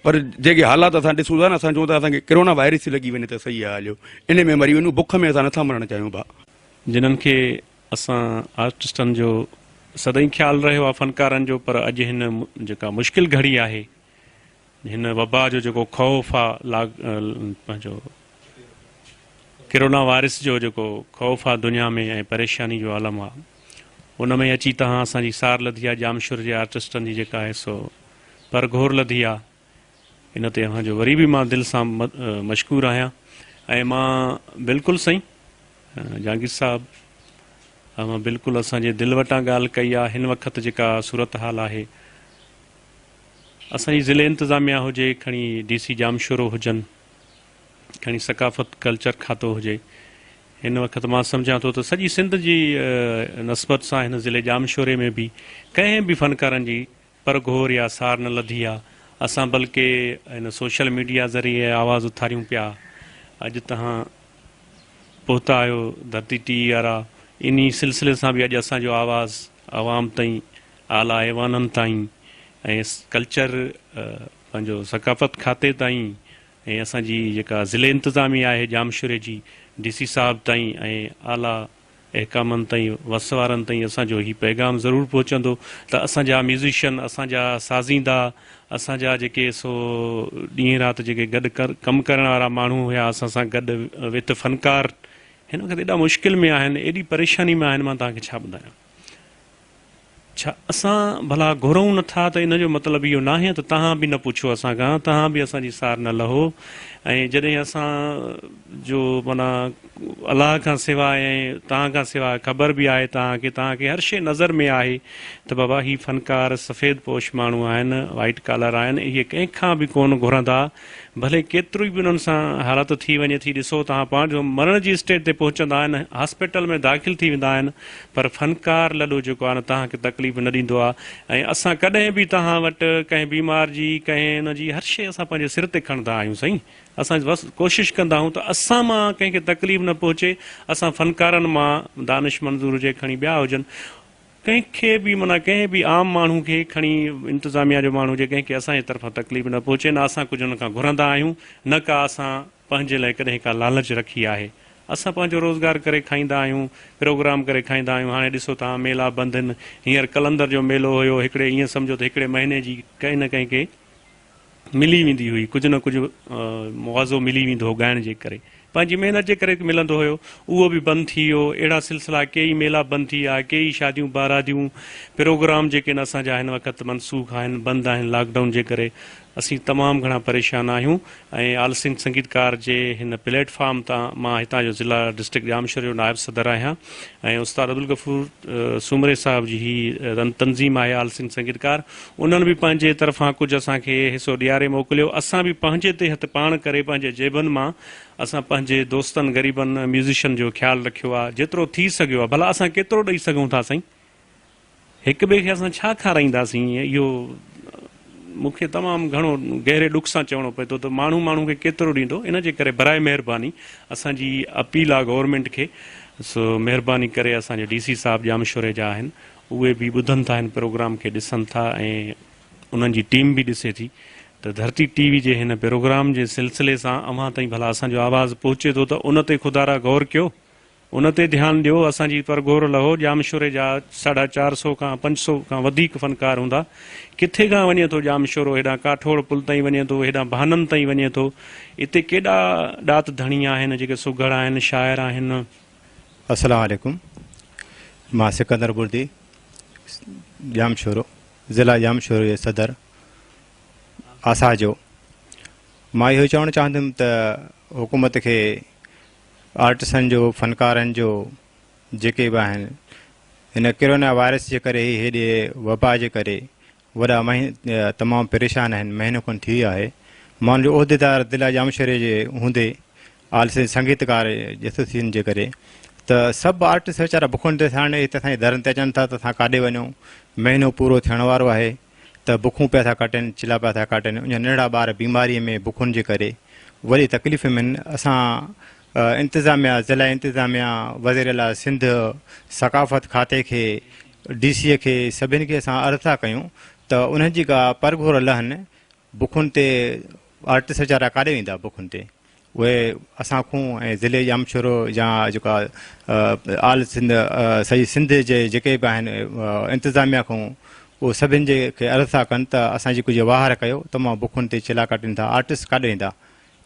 पर जेके हालात असां ॾिसूं था न, असां चऊं था असांखे कोरोना वायरस ई लॻी वञे त सही आहे, हलियो इन में मरी वञूं। बुख में असां नथा मरणु चाहियूं भाउ। जिन्हनि खे असां आर्टिस्टनि जो सदाईं ख़्यालु रहियो आहे, फ़नकारनि जो, पर अॼु हिन जेका मुश्किल घड़ी आहे, हिन वबा जो जेको ख़ौफ़ आहे, पंहिंजो कोरोना वायरस जो जेको ख़ौफ़ आहे दुनिया में ऐं परेशानी जो आलम आहे, उन में अची तव्हां असांजी सार लधी आहे। जामशुर जे आर्टिस्टनि जी जेका आहे सो परघोर लधी आहे। इन ते तव्हांजो वरी बि मां दिलि सां मशकूर आहियां। ऐं मां बिल्कुलु साईं जहांगीर साहिबु, मां बिल्कुलु असांजे दिलि वटां ॻाल्हि कई आहे। हिन वक़्तु जेका सूरत हाल आहे, असांजी ज़िले इंतिज़ामिया हुजे, खणी DC जामशुरो हुजनि, खणी सकाफ़त कल्चर खातो हुजे, हिन वक़्तु मां सम्झां थो त सॼी सिंध जी नस्बत सां हिन ज़िले जामशोरे में बि कंहिं बि फ़नकारनि जी परघोर या सार न लधी आहे। असां बल्कि हिन सोशल मीडिया ज़रिए आवाज़ उथारियूं पिया। अॼु तव्हां पहुता आहियो धरती TV वारा, इन सिलसिले सां बि अॼु असांजो आवाज़ आवाम ताईं, आला ऐवाननि ताईं ऐं कल्चर पंहिंजो सकाफ़त खाते ताईं ऐं असांजी जेका ज़िले इंतिज़ामिया आहे जामशुरे जी DC साहिब ताईं ऐं आला एकामनि ताईं वस वारनि ताईं असांजो हीउ पैगाम ज़रूरु पहुचंदो त असांजा म्यूज़िशियन, असांजा साज़ींदा, असांजा जेके सो ॾींहं राति जेके गॾु कमु करण वारा माण्हू हुया असां सां गॾु विथ फ़नकार, हिन वक़्तु एॾा मुश्किल में आहिनि, एॾी परेशानी में आहिनि, मां तव्हांखे छा ॿुधायां। छा असां भला घुरूं नथा त इन जो मतिलबु इहो न आहे त तव्हां बि न पुछो असांखां, तव्हां बि असांजी सार न लहो। ऐं जॾहिं असां जो माना अलाह खां सवाइ ऐं तव्हां खां सवाइ ख़बर बि आहे तव्हांखे हर शइ नज़र में आहे त बाबा हीअ फ़नकार सफ़ेद पोश माण्हू आहिनि, वाइट कॉलर आहिनि, इहे कंहिंखां बि कोन घुरंदा, भले केतिरो ई बि उन्हनि सां हालत थी वञे थी। ॾिसो तव्हां पंहिंजो मरण जी स्टेज ते पहुचंदा आहिनि, हॉस्पिटल में दाख़िल थी वेंदा आहिनि, पर फ़नकार लॾो जेको आहे न तव्हांखे तकलीफ़ न ॾींदो आहे। ऐं असां कॾहिं बि तव्हां वटि कंहिं बीमार जी, कंहिं हिन जी हर शइ असां पंहिंजे सिर ते खणंदा आहियूं साईं। असां बसि कोशिशि कंदा आहियूं त असां मां कंहिंखे तकलीफ़ न पहुचे, असां फ़नकारनि मां दानिश मंज़ूर हुजे, खणी ॿिया हुजनि, कंहिंखे बि माना कंहिं बि आम माण्हू खे खणी इंतिज़ामिया जो माण्हू हुजे, कंहिंखे असांजे तरफ़ां तकलीफ़ न पहुचे, न असां कुझु हुन खां घुरंदा आहियूं, न का असां पंहिंजे लाइ कॾहिं का लालच रखी आहे। असां पंहिंजो रोज़गार करे खाईंदा आहियूं, प्रोग्राम करे खाईंदा आहियूं। हाणे ॾिसो तव्हां मेला बंदि आहिनि, हींअर कलंदर जो मेलो हुयो, हिकिड़े ईअं सम्झो त हिकिड़े महीने जी कंहिं न कंहिंखे मिली वेंदी हुई, कुझु न कुझु मुआवज़ो मिली वेंदो हो ॻाइण जे करे, पंहिंजी महिनत जे करे मिलंदो हुयो, उहो बि बंदि थी वियो। अहिड़ा सिलसिला कई मेला बंदि थी विया, कई शादियूं बारातियूं प्रोग्राम जेके न असांजा हिन वक़्तु मनसूख आहिनि, बंदि आहिनि लॉकडाउन जे करे। असीं तमामु घणा परेशान आहियूं। ऐं आल सिंध संगीतकार जे हिन प्लेटफॉर्म तां मां हितां जो ज़िला डिस्ट्रिक्ट जामशोर जो नायब सदर आहियां, ऐं उस्ताद अब्दुल गफ़ूर सुमरे साहिब जी ही तंज़ीम आहे आल सिंध संगीतकार, उन्हनि बि पंहिंजे तरफ़ां कुझु असांखे हिसो ॾियारे मोकिलियो। असां बि पंहिंजे ते हथु पाण करे पंहिंजे जेबनि मां असां पंहिंजे दोस्तनि ग़रीबनि म्यूज़िशियन जो ख़्यालु रखियो आहे, जेतिरो थी सघियो आहे। भला असां केतिरो ॾेई सघूं था साईं, हिक ॿिए खे असां छा खाराईंदासीं, इहो मूंखे तमामु घणो गहरे ॾुख सां चवणो पए थो त माण्हू खे केतिरो ॾींदो। इन जे करे बराए महिरबानी असांजी अपील आहे गवर्नमेंट खे, सो महिरबानी करे असांजे DC साहिब जामशोरे जा आहिनि, उहे बि ॿुधनि था हिन प्रोग्राम खे, ॾिसनि था, ऐं उन्हनि जी टीम बि ॾिसे थी त धरती TV जे हिन प्रोग्राम जे सिलसिले सां अव्हां ताईं भला असांजो आवाज़ु पहुचे थो त उन ते ख़ुदारा गौर कयो, उन ते ध्यानु ॾियो। असांजी परगोर लहो, जामशोरे जा 450 खां 500 खां वधीक फ़नकार हूंदा। किथे खां वञे थो जामशोरो, हेॾां काठोड़ पुल ताईं वञे थो, हेॾां बहाननि ताईं वञे थो। हिते केॾा ॾात धणी आहिनि, जेके सुघड़ आहिनि, शाइर आहिनि। अस्सलाम वालेकुम, मां सिकंदर बुर्दी, जामशोरो, ज़िला जामशोरो जे सदर आसा जो। मां इहो चवणु चाहींदुमि त हुकूमत खे आर्टिस्टनि जो, फ़नकारनि जो जेके बि आहिनि, हिन कोरोना वायरस जे करे हेॾे वबा जे करे वॾा तमामु परेशान आहिनि, महीनो खनि थी वियो आहे। मां हुनजो उहिदेदार ज़िला जामशोरे जे हूंदे आल सिंध संगीतकार एसोसिएशन जे करे त सभु आर्टिस्ट वीचारा बुखनि ते हाणे हिते असांजे दरनि ते अचनि था त असां काॾे वञूं, महीनो पूरो थियण वारो आहे त बुखूं पिया था कटनि, चिला पिया था कटनि। उन नंढड़ा ॿार बीमारीअ में बुखुनि जे करे वॾी तकलीफ़ में आहिनि। असां इंतिज़ामिया, ज़िला इंतिज़ामिया, वज़ीर आला सिंध, सकाफ़त खाते खे, DC खे, सभिनि खे असां अर्ज़ु था कयूं त उन्हनि जी का परघोर लहनि। बुखुनि ते आर्टिस्ट वीचारा काॾे वेंदा, बुखुनि ते उहे असां खां ऐं ज़िले जामशोरो या जेका आल सिंध सॼी सिंध जे जेके बि आहिनि इंतिज़ामिया खां, उहो सभिनि जे खे अर्ज़ु था कनि त असांजी कुझु वहार कयो, तमामु बुखुनि ते चिला कटनि था। आर्टिस्ट काॾे वेंदा,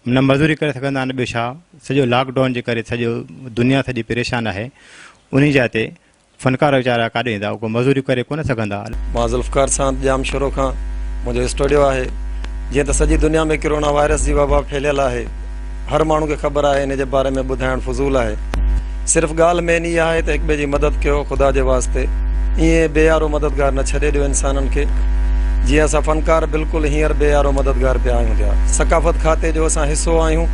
न मज़ूरी करे सघंदा, न ॿियो छा। सॼो लॉकडाउन जे करे सॼो दुनिया सॼी परेशान आहे, उन जा ते फ़नकार वीचारा काॾे वेंदा, उहो मज़ूरी करे कोन सघंदा। मां ज़ुल्फ़कार सां जामशोरो खां, मुंहिंजो स्टूडियो आहे। जीअं त सॼी दुनिया में कोरोना वायरस जी वबा फैलियल आहे, हर माण्हू खे ख़बर आहे, इन जे बारे में ॿुधाइणु फज़ूल आहे। सिर्फ़ु ॻाल्हि मेन इहा आहे त हिक ॿिए जी मदद कयो, ख़ुदा जे वास्ते। ईअं बेयारो मददगार न छॾे ॾियो इंसाननि खे, जीअं असां फ़नकार बिल्कुलु हींअर बेयारो मददगार पिया आहियूं पिया। सकाफ़त खाते जो असां हिसो आहियूं,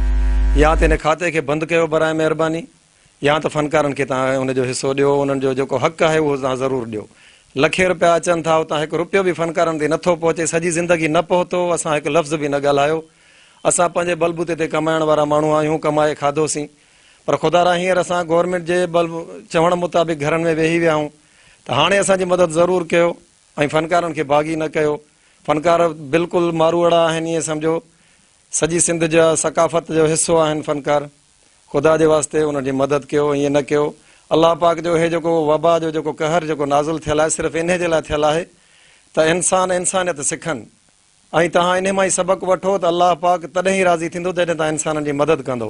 या त हिन खाते खे बंदि कयो बराए महिरबानी, या त फ़नकारनि खे तव्हां हुनजो हिसो ॾियो, उन्हनि जो जेको हक़ आहे उहो तव्हां ज़रूरु ॾियो। लखे रुपया अचनि था, उतां हिकु रुपयो बि फ़नकारनि ते नथो पहुचे, सॼी ज़िंदगी न पहुतो, असां हिकु लफ़्ज़ बि न ॻाल्हायो। असां पंहिंजे बलबूते ते कमाइण वारा माण्हू आहियूं, कमाए खाधोसीं, पर ख़ुदारा हींअर असां गवर्नमेंट जे चवण मुताबिक़ घरनि में वेही विया आहियूं। त हाणे असांजी मदद ज़रूरु कयो ऐं फ़नकारनि खे बाग़ी न कयो। फ़नकार बिल्कुलु मारूअड़ा आहिनि, ईअं सम्झो सॼी सिंध जा सकाफ़त जो हिसो आहिनि फ़नकार। ख़ुदा जे वास्ते उन्हनि जी मदद कयो, ईअं न कयो। अल्लाह पाक जो हे जेको वबा जो जेको कहर जेको नाज़िल थियल आहे सिर्फ़ु इन जे लाइ थियल आहे त इंसान इंसानियत सिखनि ऐं तव्हां इन मां ई सबक़ु वठो त अल्लाह पाक तॾहिं ई राज़ी थींदो जॾहिं तव्हां इंसाननि जी मदद कंदो।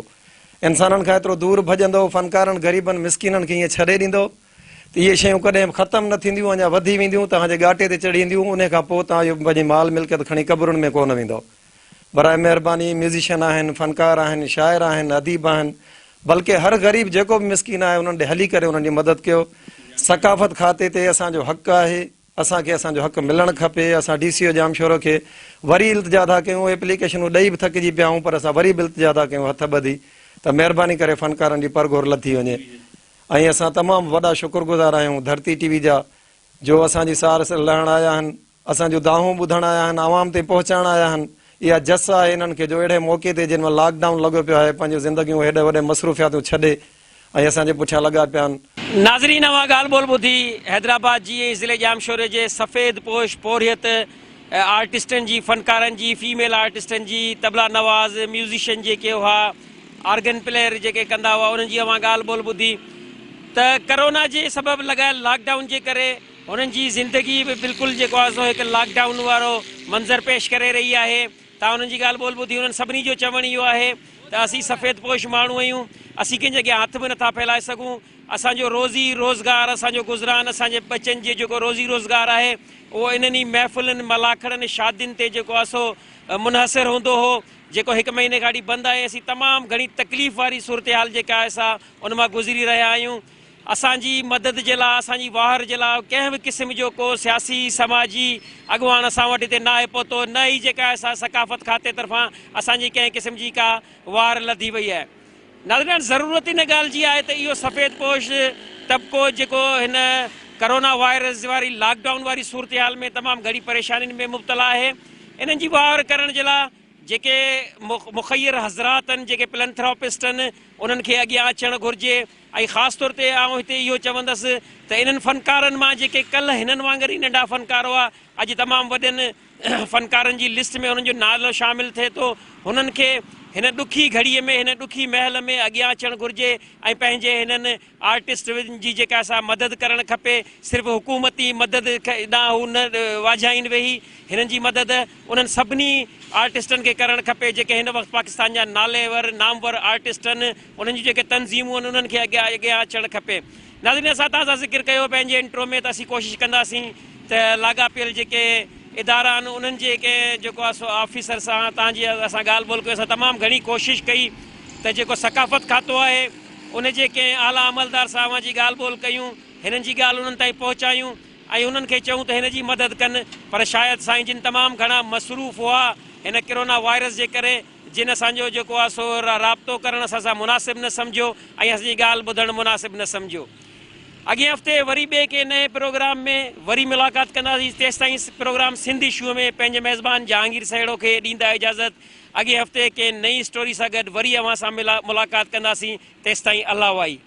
इंसाननि खां एतिरो दूरि भॼंदो, फ़नकारनि ग़रीबनि मिसकिननि खे ईअं छॾे ॾींदो त इहे शयूं कॾहिं ख़तमु न थींदियूं, अञा वधी वेंदियूं, तव्हांजे ॻाटे ते चढ़ी ईंदियूं, उन खां पोइ तव्हां इहो पंहिंजी माल मिल्कियत खणी क़बरुनि में कोन वेंदो। बराए महिरबानी म्यूज़िशियन आहिनि, फ़नकार आहिनि, शाइर आहिनि, अदीब आहिनि, बल्कि हर ग़रीब जेको बि मिसकिन आहे उन्हनि ॾे हली करे उन्हनि जी मदद कयो। सकाफ़त खाते ते असांजो हक़ु आहे, असांखे असांजो हक़ु मिलणु खपे। असां DCO जामशोरो खे वरी इल्तिजा था कयूं, एप्लीकेशनूं ॾेई बि थकिजी पिया आहियूं, पर असां वरी बि इल्तिजा था कयूं हथ ॿधी त महिरबानी करे फ़नकारनि जी परगोर लथी वञे। ऐं असां तमामु वॾा शुक्रगुज़ार आहियूं धरती TV जा जो असांजी सार लहण आया आहिनि, असांजूं दाहूं ॿुधण आया आहिनि, आवाम ताईं पहुचाइण आया आहिनि। इहा जस आहे इन्हनि खे जो अहिड़े मौक़े ते जिन में लॉकडाउन लॻो पियो आहे पंहिंजूं ज़िंदगियूं हेॾे वॾे मसरूफ़ियातूं छॾे ऐं असांजे पुठियां लॻा पिया आहिनि। नाज़रीन, अवां ॻाल्हि ॿोल ॿुधी हैदराबाद जी ज़िले जामशोरे जे सफ़ेद पोश पोरियत आर्टिस्टनि जी, फ़नकारनि जी, फीमेल आर्टिस्टनि जी, तबला नवाज़ म्यूज़िशियन जेके हुआ, ऑर्गन प्लेयर जेके कंदा हुआ, उन्हनि जी अवां ॻाल्हि ॿोल ॿुधी त करोना जे सबबु लॻायल लॉकडाउन जे करे उन्हनि जी ज़िंदगी बि बिल्कुलु जेको आहे सो हिकु लॉकडाउन वारो मंज़र पेश करे रही आहे। तव्हां उन्हनि जी ॻाल्हि ॿोल ॿुधी, उन्हनि सभिनी जो चवणु इहो आहे त असीं सफ़ेद पोश माण्हू आहियूं, असीं कंहिंजे अॻियां हथ बि नथा फैलाए सघूं। असांजो रोज़ी रोज़गार, असांजो गुज़रान, असांजे बचनि जो जेको रोज़ी रोज़गार आहे उहो इन्हनि महफ़िलनि, मलाखड़नि, शादियुनि ते जेको आहे सो मुनहसिर हूंदो हो, जेको हिकु महीने खां बंदि आहे। असीं तमामु घणी तकलीफ़ वारी सूरत हाल जेका आहे असां उन मां गुज़री रहिया आहियूं। असांजी मदद जे लाइ, असांजी वाहर जे लाइ कंहिं बि क़िस्म जो को सियासी समाजी अॻुवान असां वटि हिते न आहे पहुतो, न ई जेका आहे असां सकाफ़त खाते तरफ़ां असांजी कंहिं क़िस्म जी का वार लधी वई आहे। नाज़रीन, ज़रूरत इन ॻाल्हि जी आहे त इहो सफ़ेद पोश तबिको जेको हिन करोना वायरस वारी लॉकडाउन वारी सूरत हाल में तमामु घणी परेशानियुनि में मुब्तला आहे, इन्हनि जी वार करण जे लाइ जेके मुख़ैर हज़रात आहिनि, जेके फिलैंथ्रोपिस्ट आहिनि, उन्हनि खे अॻियां अचणु घुरिजे। ऐं ख़ासि तौर ते आउं हिते इहो चवंदुसि त इन्हनि फ़नकारनि मां जेके कल्ह हिननि वांगुरु ई नंढा फ़नकार हुआ, अॼु तमामु वॾनि फ़नकारनि जी लिस्ट में हुननि जो नालो शामिलु थिए थो, हुननि खे हिन ॾुखी घड़ीअ में, हिन ॾुखी महल में अॻियां अचणु घुरिजे ऐं पंहिंजे हिननि आर्टिस्टनि जी जेका असां मदद करणु खपे। सिर्फ़ु हुकूमती मदद ॾांहुं हू न वाझाइनि वेही, हिननि जी मदद उन्हनि सभिनी आर्टिस्टनि खे करणु खपे जेके हिन वक़्तु पाकिस्तान जा नालेवर नामवर आर्टिस्ट आहिनि, उन्हनि जूं जेके तनज़ीमूं आहिनि उन्हनि खे अॻियां अचणु खपे। नाज़रीन, असां तव्हां सां ज़िक्र कयो पंहिंजे इंट्रो में त असीं कोशिशि कंदासीं त लाॻापियल जेके इदारा आहिनि उन्हनि जेके जेको आहे सो ऑफिसर सां तव्हांजी असां ॻाल्हि ॿोल कयो। असां तमामु घणी कोशिशि कई त जेको सकाफ़त खातो आहे उन जे कंहिं आला अमलदार साहब जी ॻाल्हि ॿोल कयूं, हिननि जी ॻाल्हि उन्हनि ताईं पहुचायूं ऐं उन्हनि खे चयूं त हिन जी मदद कनि, पर शायदि साईं जिन तमामु घणा मसरूफ़ हुआ हिन कोरोना वायरस जे करे, जिन असांजो जेको आहे सो राब्तो करणु असां सां मुनासिबु न सम्झो ऐं असांजी ॻाल्हि ॿुधणु मुनासिबु न सम्झो। अॻिए हफ़्ते वरी ॿिए के नए प्रोग्राम में वरी मुलाक़ात कंदासीं। तेसिताईं प्रोग्राम सिंध इशू में पंहिंजे मेज़बान जहांगीर सहेड़ो खे ॾींदा इजाज़त। अॻिए हफ़्ते के नई स्टोरी सां गॾु वरी अव्हां सां मुलाक़ात कंदासीं। तेसिताईं अल्लाह वाई।